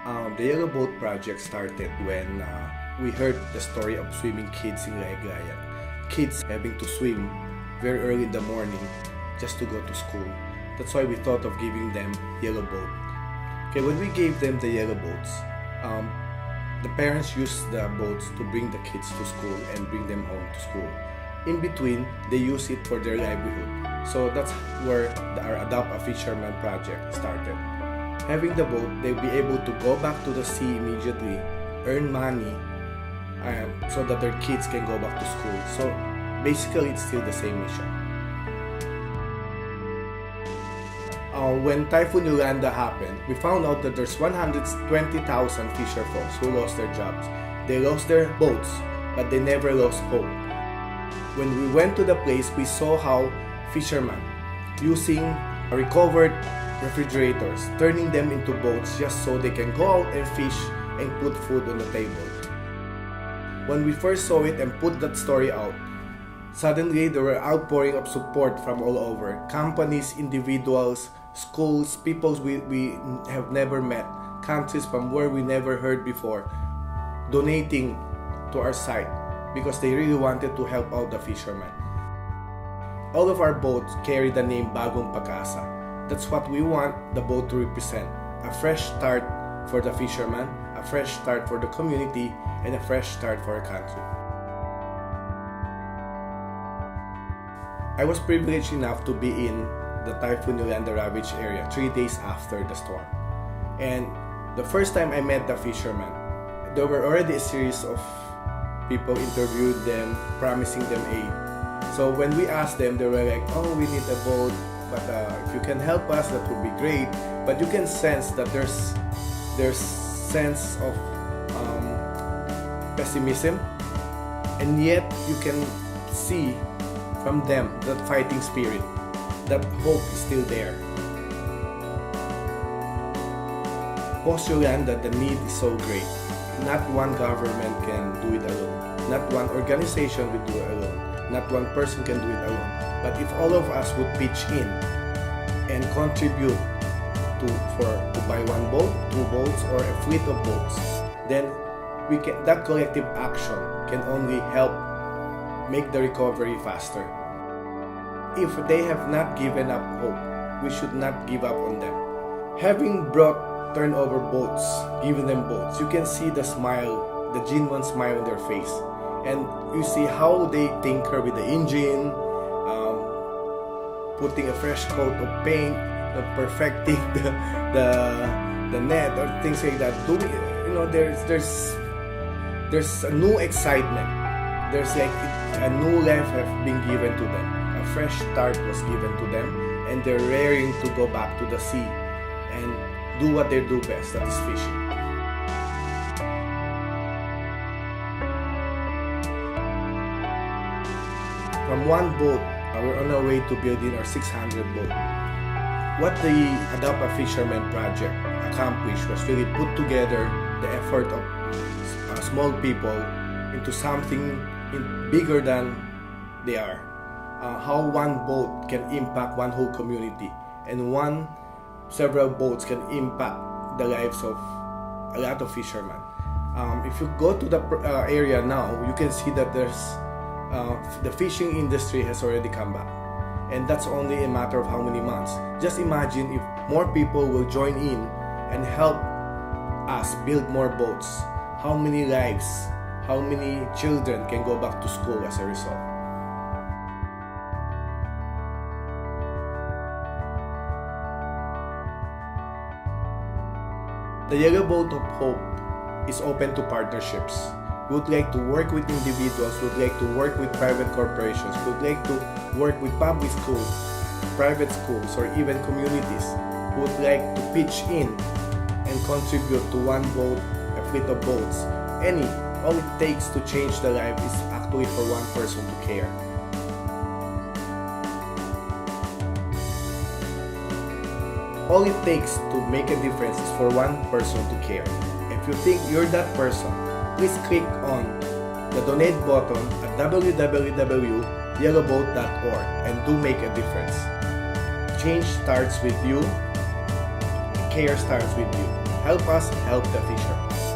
The Yellow Boat project started when we heard the story of swimming kids in Raya. Kids having to swim very early in the morning just to go to school. That's why we thought of giving them yellow boat. Okay, when we gave them the yellow boats, the parents used the boats to bring the kids to school and bring them home to school. In between, they use it for their livelihood. So that's where our Adopt-a-Fisherman project started. Having the boat, they'll be able to go back to the sea immediately, earn money, so that their kids can go back to school. So basically, it's still the same mission. When Typhoon Yolanda happened, we found out that there's 120,000 fisher folks who lost their jobs. They lost their boats, but they never lost hope. When we went to the place, we saw how fishermen using recovered refrigerators, turning them into boats just so they can go out and fish and put food on the table. When we first saw it and put that story out, suddenly there were outpouring of support from all over. Companies, individuals, schools, people we have never met, countries from where we never heard before, donating to our site because they really wanted to help out the fishermen. All of our boats carry the name Bagong Pag-asa. That's what we want the boat to represent. A fresh start for the fishermen, a fresh start for the community, and a fresh start for our country. I was privileged enough to be in the Typhoon Yolanda ravaged area 3 days after the storm. And the first time I met the fishermen, there were already a series of people interviewed them, promising them aid. So when we asked them, they were like, "Oh, we need a boat, but if you can help us, that would be great." But you can sense that there's sense of pessimism, and yet you can see from them that fighting spirit, that hope is still there. Post Yolanda, the need is so great. Not one government can do it alone. Not one organization will do it alone. Not one person can do it alone. But if all of us would pitch in and contribute to buy one boat, two boats, or a fleet of boats, then that collective action can only help make the recovery faster. If they have not given up hope, we should not give up on them. Having brought turnover boats, giving them boats, you can see the smile, the genuine smile on their face. And you see how they tinker with the engine, putting a fresh coat of paint, perfecting the net or things like that. There's a new excitement. There's like a new life have been given to them. A fresh start was given to them, and they're raring to go back to the sea and do what they do best, that is fishing. From one boat, we're on our way to building our 600 boat. What the Adopt-a-Fisherman project accomplished was really put together the effort of small people into something bigger than they are. How one boat can impact one whole community, and several boats can impact the lives of a lot of fishermen. If you go to the area now, you can see that the fishing industry has already come back, and that's only a matter of how many months. Just imagine if more people will join in and help us build more boats. How many lives, how many children can go back to school as a result? The Yellow Boat of Hope is open to partnerships. We would like to work with individuals, we would like to work with private corporations, we would like to work with public schools, private schools, or even communities who would like to pitch in and contribute to one boat, a fleet of boats. All it takes to change the life is actually for one person to care. All it takes to make a difference is for one person to care. If you think you're that person, please click on the donate button at www.yellowboat.org and do make a difference. Change starts with you. Care starts with you. Help us help the fishermen.